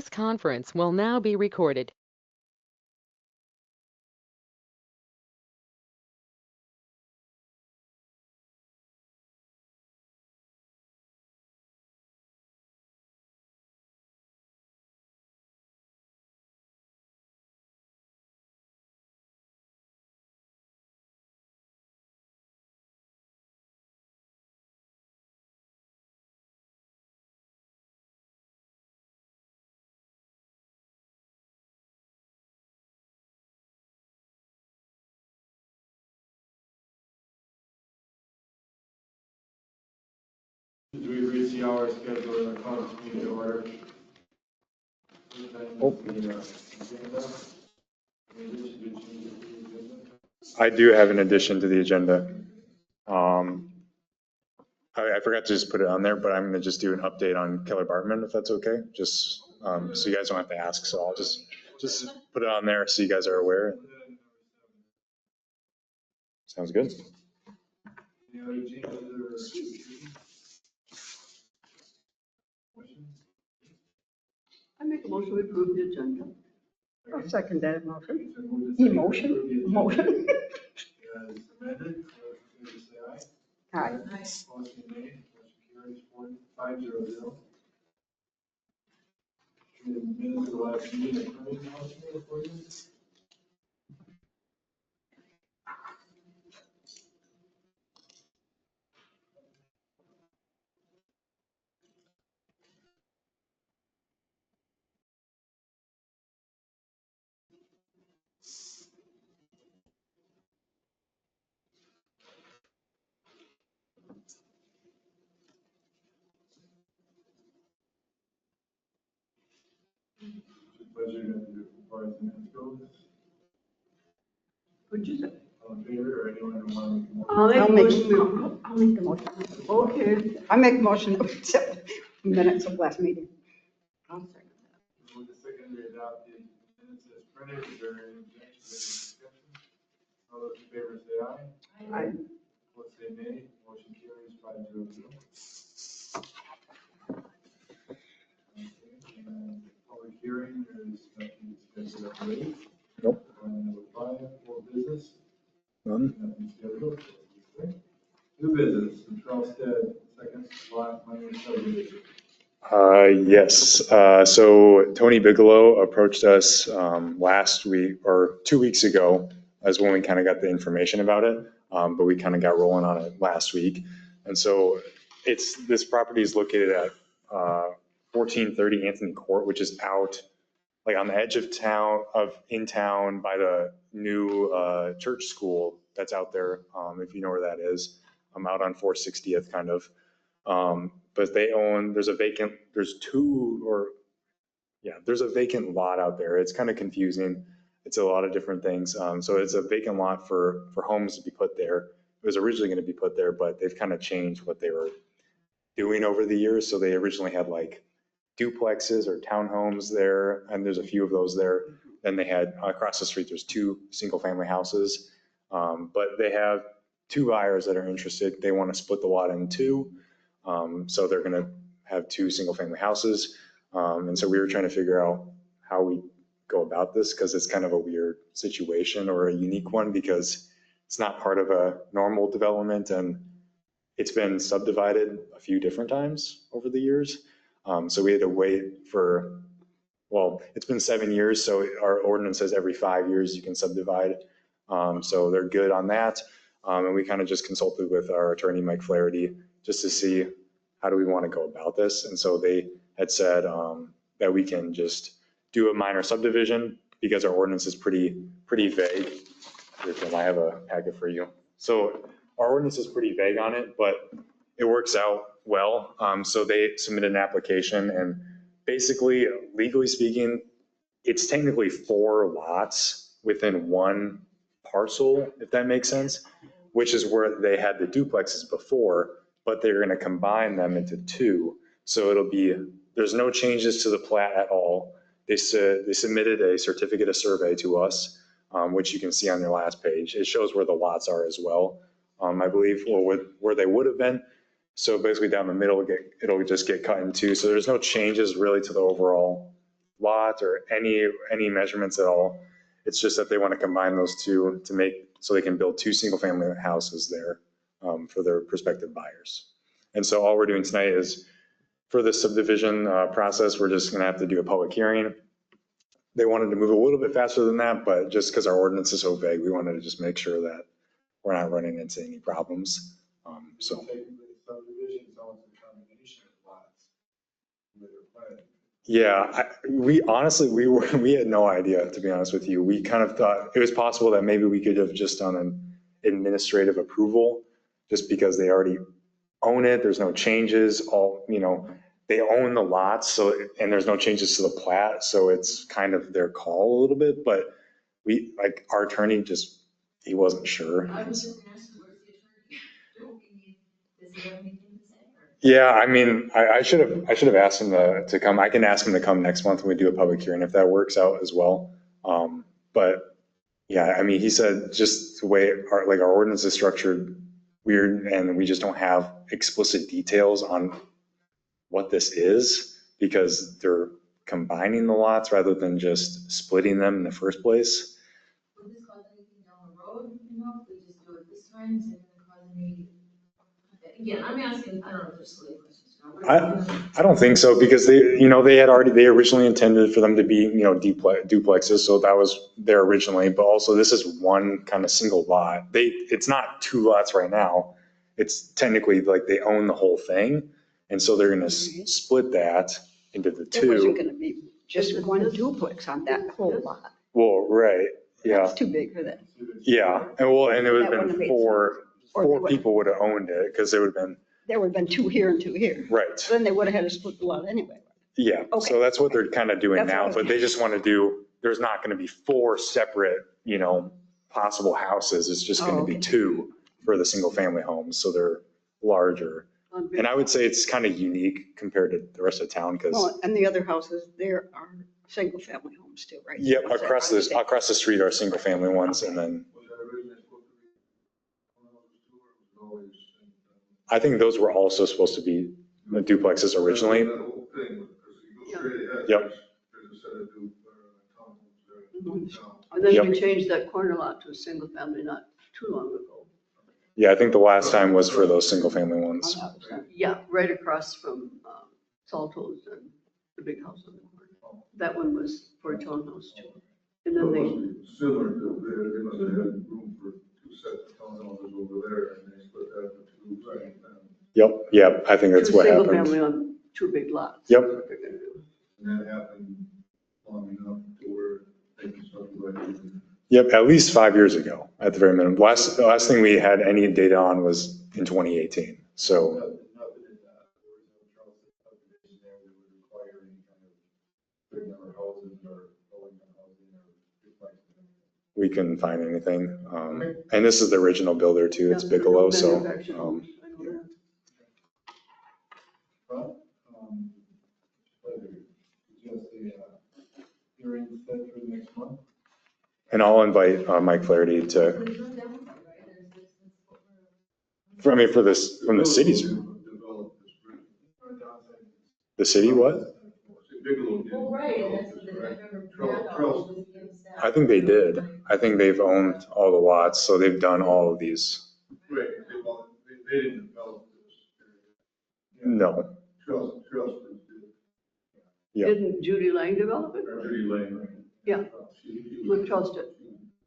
This conference will now be recorded. We've reached the hour schedule in the conference meeting to order. I do have an addition to the agenda. I forgot to just put it on there, but I'm going to just do an update on Keller Bartman, if that's okay, just so you guys don't have to ask. So I'll just put it on there so you guys are aware. Sounds good. I make a motion to approve the agenda. I'll second that motion. Motion. Aye. Motion made, motion carries 5-0. Minutes of the last meeting. Pleasure to do as far as the minutes goes. What'd you say? All in favor, or anyone who wants to? I'll make the motion. Okay. I make a motion to accept minutes of last meeting. I'll second that. With the second, we adopt the minutes as printed. Is there any objection, discussion? All those in favor say aye. Aye. Opposed say nay. Motion carries 5-0. Public hearing, there is nothing scheduled at late. Nope. Number 5, full business. None. Nothing scheduled. Okay. New business, the Charleston second lot minor subdivision. Yes. So Tony Bigelow approached us last week or 2 weeks ago as when we kind of got the information about it. But we kind of got rolling on it last week. And so this property is located at 1430 Anthony Court, which is out like on the edge of town, in town by the new church school that's out there. If you know where that is, I'm out on 460th kind of. But they own, there's a vacant lot out there. It's kind of confusing. It's a lot of different things. So it's a vacant lot for homes to be put there. It was originally going to be put there, but they've kind of changed what they were doing over the years. So they originally had like duplexes or townhomes there, and there's a few of those there. Then they had across the street, there's 2 single-family houses. But they have 2 buyers that are interested. They want to split the lot in 2. So they're going to have 2 single-family houses. And so we were trying to figure out how we go about this because it's kind of a weird situation or a unique one because it's not part of a normal development and it's been subdivided a few different times over the years. So we had to wait for, well, it's been 7 years. So our ordinance says every 5 years you can subdivide. So they're good on that. And we kind of just consulted with our attorney, Mike Flaherty, just to see how do we want to go about this. And so they had said that we can just do a minor subdivision because our ordinance is pretty vague. I have a packet for you. So our ordinance is pretty vague on it, but it works out well. So they submitted an application and basically, legally speaking, it's technically 4 lots within 1 parcel, if that makes sense, which is where they had the duplexes before, but they're going to combine them into 2. So there's no changes to the plat at all. They submitted a certificate of survey to us, which you can see on their last page. It shows where the lots are as well, I believe, or where they would have been. So basically down the middle, it'll just get cut in 2. So there's no changes really to the overall lot or any measurements at all. It's just that they want to combine those two to make, so they can build two single-family houses there for their prospective buyers. And so all we're doing tonight is, for the subdivision process, we're just going to have to do a public hearing. They wanted to move a little bit faster than that, but just because our ordinance is so vague, we wanted to just make sure that we're not running into any problems. So. Technically, subdivision is almost a combination of lots with a plan. Yeah, we had no idea, to be honest with you. We kind of thought it was possible that maybe we could have just done an administrative approval just because they already own it. There's no changes, they own the lots, so, and there's no changes to the plat, so it's kind of their call a little bit, but our attorney he wasn't sure. I was just asking, where's the attorney? Does he have anything to say? Yeah, I mean, I should have asked him to come. I can ask him to come next month when we do a public hearing if that works out as well. But yeah, I mean, he said just the way our ordinance is structured, weird, and we just don't have explicit details on what this is because they're combining the lots rather than just splitting them in the first place. Would this cause anything down the road, if we just do it this time, is it gonna cause any? Again, I'm asking, I don't know if there's silly questions. I don't think so because they originally intended for them to be, duplexes. So that was there originally, but also this is one kind of single lot. It's not two lots right now. It's technically they own the whole thing. And so they're going to split that into the There wasn't two. going to be just one duplex on that whole lot. Well, right. Yeah. That's too big for that. Yeah. And it would That have wouldn't been have made four Or they would- people would have owned it because there would have been, There would have been two here and two here. right. So then they would have had to split the lot anyway. Yeah, Okay. so that's what they're kind of doing That's now, what- but they just want to there's not going to be four separate, possible houses. It's just going to be okay. two for the single family homes, so they're larger. And I would say it's kind of unique compared to the rest of town because, Well, and the other houses, there are single-family homes too, right? yep, across the street are single family ones, and then Was that originally supposed to be one of those two, or was it always? I think those were also supposed to be duplexes originally. That whole thing, because you go straight ahead. Yep. There's a set of townhomes there. And then Yep. we changed that corner lot to a single family not too long ago. Yeah, I think the last time was for those single family ones. Yeah, right across from Salto's and the big house on the corner. That one was for a townhouse too. And So then it they, must be similar to, they must have had room for two sets of townhouses over there, and they split that into two second families. Yep, yep, I think that's two what single happened. family on two big lots. Yep. That's what they're gonna do. And that happened long enough to where they can start to. Yep, at least 5 years ago, at the very minimum. The last thing we had any data on was in 2018. So Nothing in that original Charleston subdivision there that would require any kind of big number of houses or low-income housing or duplexes. we couldn't find anything. And this is the original builder too. It's Yeah, Bigelow, so. manufactured homes, I know that. Well, just a hearing set for next month. And I'll invite Mike Flaherty to, There's no downside, right? There's what we're. from the city's, Develop this bridge. the city what? Bigelow did. Well, right, and develop that's this, the, I right? remember. Charles- Brad Charles- always gives that. I think they did. I think they've owned all the lots, so they've done all of these. Right, they didn't develop this. No, Charles did. Yeah. Didn't Judy Lang develop it? Judy Lane, right? Yeah. She With Charles did.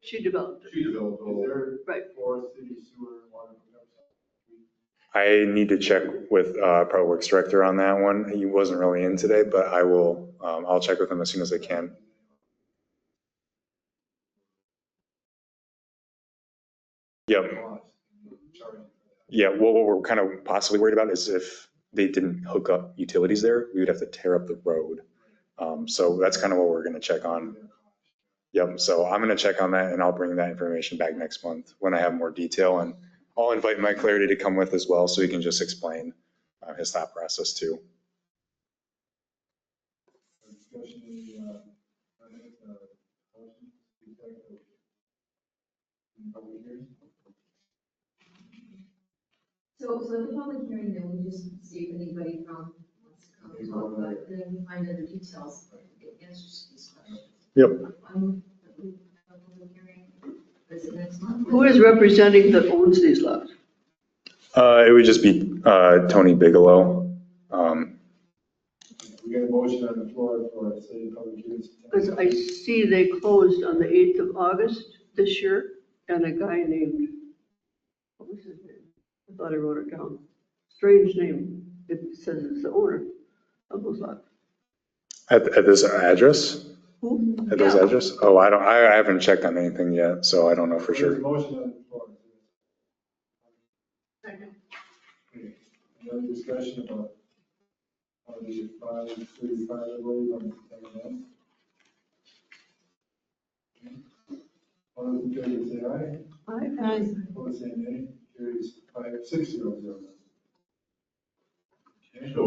She developed it. She developed all. Right. For city sewer and water hookups. I need to check with Public Works Director on that one. He wasn't really in today, but I will, I'll check with him as soon as I can. Yep. Yeah, well, what we're kind of possibly worried about is if they didn't hook up utilities there, we would have to tear up the road. So that's kind of what we're going to check on. Yep, so I'm going to check on that and I'll bring that information back next month when I have more detail. And I'll invite Mike Flaherty to come with as well so he can just explain his thought process too. So at the public hearing, then we just see if anybody from wants to come and talk about it, and then we find other details. answers to these questions. Yep. I'm, a public hearing, is it next month? Who is representing that owns these lots? It would just be Tony Bigelow. We got a motion on the floor for a city public hearing. Because I see they closed on the 8th of August this year, and a guy named, what was his name? I thought I wrote it down. Strange name. It says it's the owner of those lots. At this address? Who? At those Yeah. address? Oh, I haven't checked on anything yet, so I don't know for There's a sure. motion on the floor. Second. Okay. Any other discussion about how the 535, I believe, on the 10th? All those in favor say aye. I, Opposed say nay. Carries 5-6-0-0. Okay. So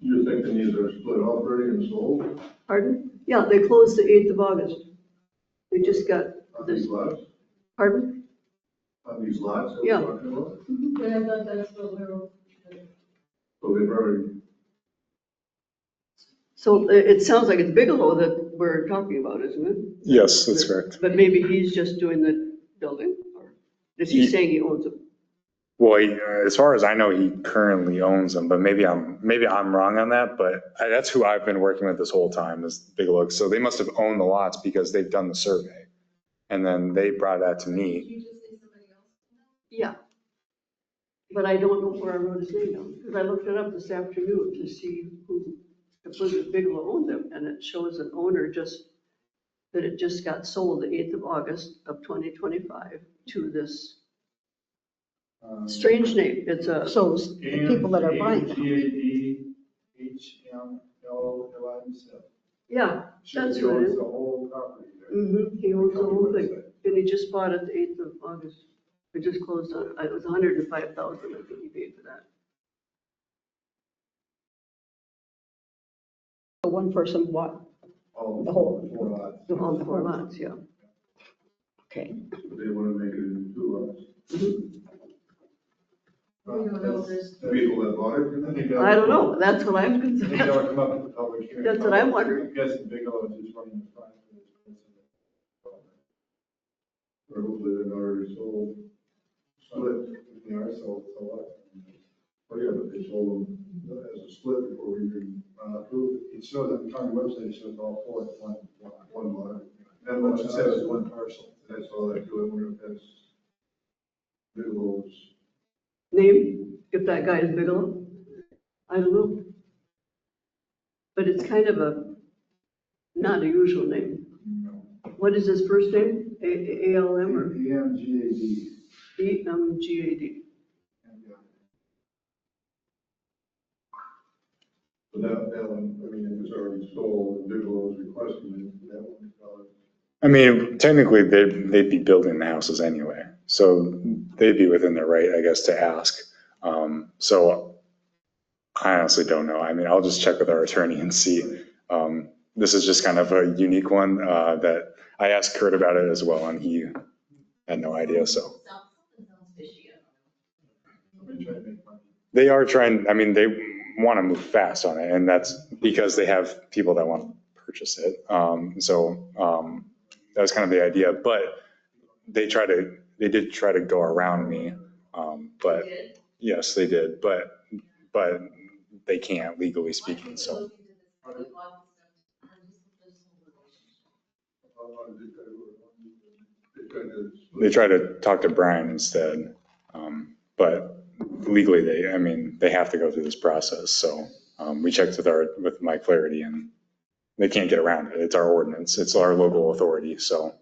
you're thinking these are split off already and sold pardon? Yeah, they closed the 8th of August. They just got on this, these lots? pardon? On these lots that Yeah. we're talking about? But I thought that's what we were. So they've already, So it sounds like it's Bigelow that we're talking about, isn't it? Yes, that's correct. But maybe he's just doing the building, or is he saying he owns it? Well, as far as I know, he currently owns them, but maybe I'm wrong on that. But that's who I've been working with this whole time is Bigelow. So they must have owned the lots because they've done the survey, and then they brought that to Did me. you just say somebody else? Yeah. But I don't know where I wrote his name down, because I looked it up this afternoon to see who, if Elizabeth Bigelow owned them, and it shows an owner that it just got sold the 8th of August of 2025 to this strange name. It's a, So the people that are buying them. GADHMLLIC. yeah, that's He what it owns is. the whole property there. He owns the whole thing, Website. and he just bought it the 8th of August. It just closed on, it was 105,000, I think he paid for that. So one person bought All the whole- four lots. The whole 4 lots, yeah. Okay. but they want to make it into two lots. We don't know if there's. The people that bought it, I think that- I don't know, that's what I'm I think concerned. that would come up at the public hearing. That's what I'm wondering. I'm guessing Bigelow is just running the front for this person. or hopefully they're already sold. Split. They are sold, so what? Oh, yeah, but they sold them as a split before we even approved it. It shows on the county website, it shows all four at one. One lot. That motion says one parcel. That's all I do. I wonder if that's Bigelow's. Name, if that guy is Bigelow? I don't know. But it's kind of not a usual name. No. What is his first name? A-L-M or EMGAD. E-M-G-A-D? But that one, I mean, if it's already sold, and Bigelow's requesting it, that one, I mean, technically, they'd be building the houses anyway, so they'd be within their right, I guess, to ask. So I honestly don't know. I mean, I'll just check with our attorney and see. This is just kind of a unique one that I asked Kurt about it as well, and he had no idea. So Something sounds fishy, I don't know. Somebody trying to make money. they are trying. I mean, they want to move fast on it, and that's because they have people that want to purchase it. That was kind of the idea, but they did try to go around me. But You did? yes, they did, but they can't legally speaking, so. Why did you bought this stuff? Or just a personal relationship? They tried to talk to Brian instead. But legally, they have to go through this process. So we checked with Mike Flaherty and they can't get around it. It's our ordinance. It's our local authority. So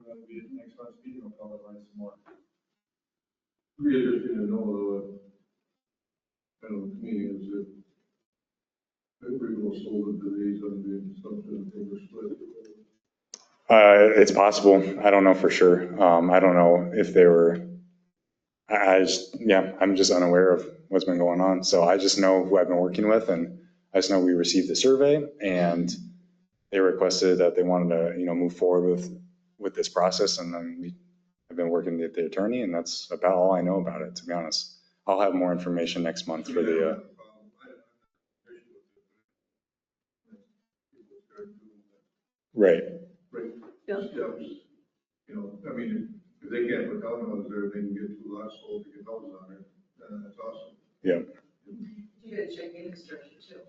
That'll be at next month's meeting, we'll probably learn some more. Be interesting to know, kind of, to me, is if Bigelow sold it to these under the assumption that they were split. it's possible. I don't know for sure. I don't know if they were, I'm just unaware of what's been going on. So I just know who I've been working with, and I just know we received the survey and they requested that they wanted to, move forward with this process. And then I've been working with the attorney, and that's about all I know about it, to be honest. I'll have more information next month for the, start doing that. Right. Right, Yeah. steps, you know, I mean, if they can't put townhouses there, they can get 2 lots sold to get houses on it, then that's awesome. Yeah. You gotta check infrastructure too.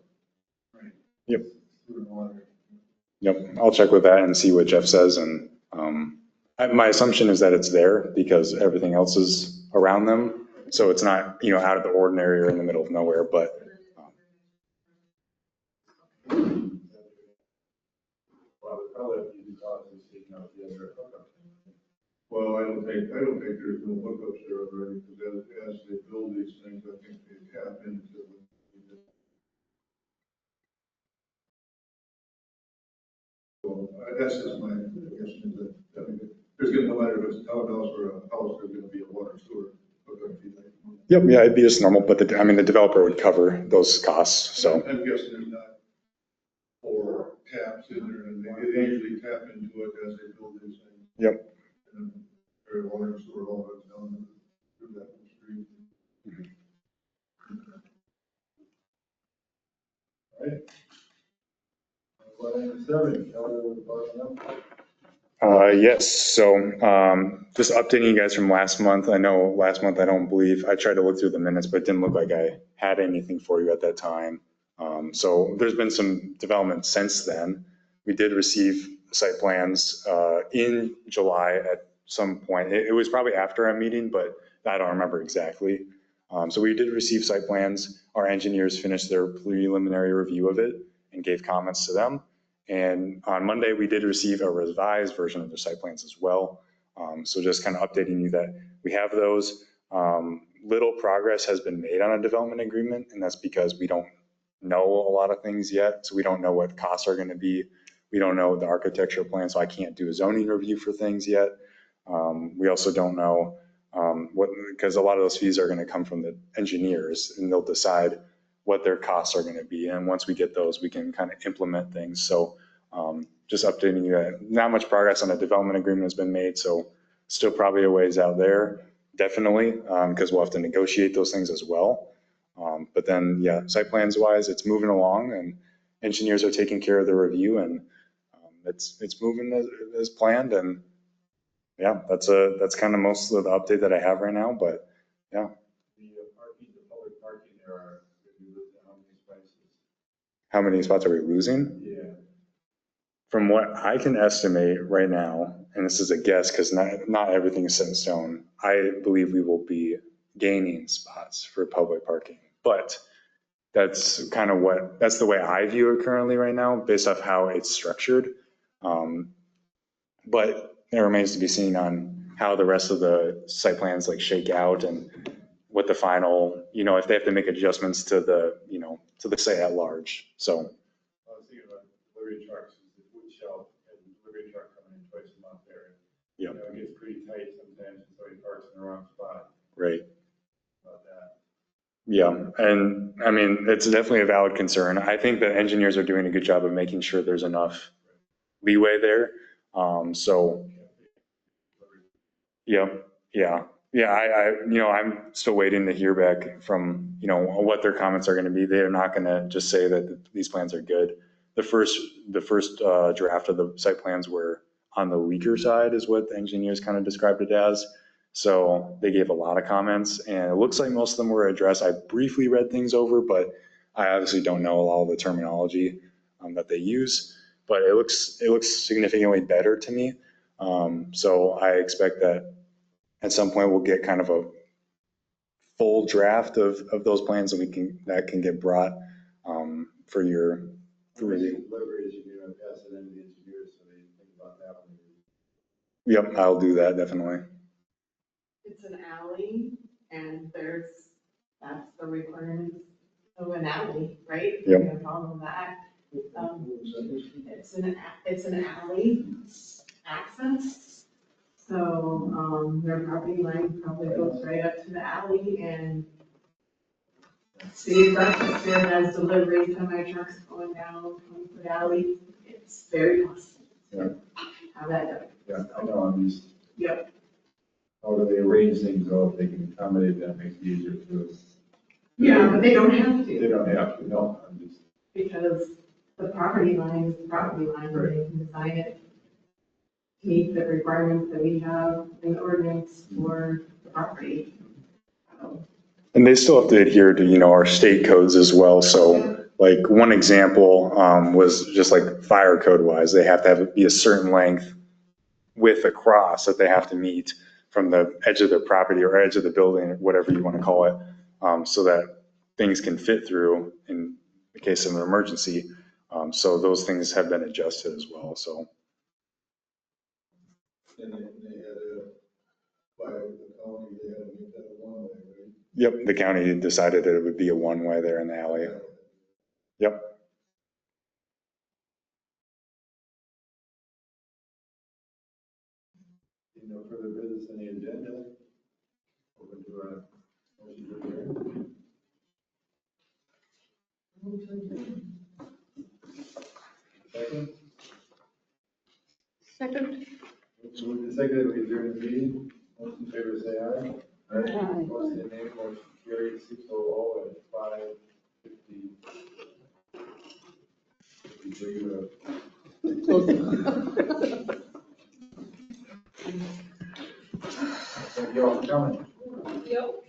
Yep. Sewer and water. Yep. I'll check with that and see what Jeff says. And my assumption is that it's there because everything else is around them. So it's not, out of the ordinary or in the middle of nowhere, but Well, we probably have to use classes taken out the other hookup. Well, I don't think there's no hookups there already, because as they build these things, I think they tap into it. So that's just my guess, is that, I mean, there's gonna, no matter if it's a townhouse or a house, there's gonna be a water sewer hookup fee. yep. Yeah, it'd be just normal. But the developer would cover those costs. So I'm guessing there's not 4 taps in there, and they usually tap into it as they build these things. Yep. And their water and sewer all goes down through that whole street. Right? 11:07, Kelly, button up. yes. So just updating you guys from last month. I know last month, I tried to look through the minutes, but it didn't look like I had anything for you at that time. So there's been some development since then. We did receive site plans in July at some point. It was probably after a meeting, but I don't remember exactly. So we did receive site plans. Our engineers finished their preliminary review of it and gave comments to them. And on Monday, we did receive a revised version of the site plans as well. So just kind of updating you that we have those. Little progress has been made on a development agreement, and that's because we don't know a lot of things yet. So we don't know what costs are going to be. We don't know the architecture plan, so I can't do a zoning review for things yet. We also don't know because a lot of those fees are going to come from the engineers, and they'll decide what their costs are going to be. And once we get those, we can kind of implement things. So just updating you that not much progress on a development agreement has been made. So still probably a ways out there, definitely, because we'll have to negotiate those things as well. But then, yeah, site plans wise, it's moving along and engineers are taking care of the review and it's moving as planned. And yeah, that's kind of most of the update that I have right now, but yeah. The public parking there are, how many spaces? How many spots are we losing? Yeah. From what I can estimate right now, and this is a guess because not everything is set in stone, I believe we will be gaining spots for public parking. But that's the way I view it currently right now, based off how it's structured. But it remains to be seen on how the rest of the site plans shake out and what the final, if they have to make adjustments to the site at large. So. I was thinking about delivery trucks, the wood shelf, and delivery truck coming in twice a month there. Yeah. It gets pretty tight sometimes, so he parks in the wrong spot. Right. About that. Yeah, and I mean, it's definitely a valid concern. I think that engineers are doing a good job of making sure there's enough leeway there. So, yeah. I'm still waiting to hear back from, what their comments are going to be. They're not going to just say that these plans are good. The first draft of the site plans were on the weaker side is what the engineers kind of described it as. So they gave a lot of comments and it looks like most of them were addressed. I briefly read things over, but I obviously don't know all the terminology that they use, but it looks significantly better to me. So I expect that at some point we'll get kind of a full draft of those plans and that can get brought for review. Deliveries, you're going to pass it in to the engineers, so they think about that one. Yep, I'll do that definitely. It's an alley and that's the requirements of an alley, right? Yep. We're gonna follow that. It's an alley access. So, their property line probably goes right up to the alley and city of Rochester has delivery, semi trucks going down the alley. It's very possible. Yeah. How that goes. Yeah, I know, I'm just. Yep. How do they arrange things, though, if they can accommodate that, makes it easier to. Yeah, but they don't have to. They don't have to, no, I'm just. Because the property line is the property line, and they can design it to meet the requirements that we have in the ordinance for the property. So, And they still have to adhere to, our state codes as well. So like one example was just like fire code wise, they have to be a certain length width across that they have to meet from the edge of their property or edge of the building, whatever you want to call it, so that things can fit through in the case of an emergency. So those things have been adjusted as well. So And they had a, by the county, they had to make that a one-way, right? yep, the county decided that it would be a one-way there in the alley. Yep. No further business on the agenda. Open to our motion to adjourn. Second, Second? moved and seconded, we adjourn the meeting. All in favor, say aye. Aye. Opposed, say nay. Motion carried 6:00 at 5:50. Thank you all for coming. Yep.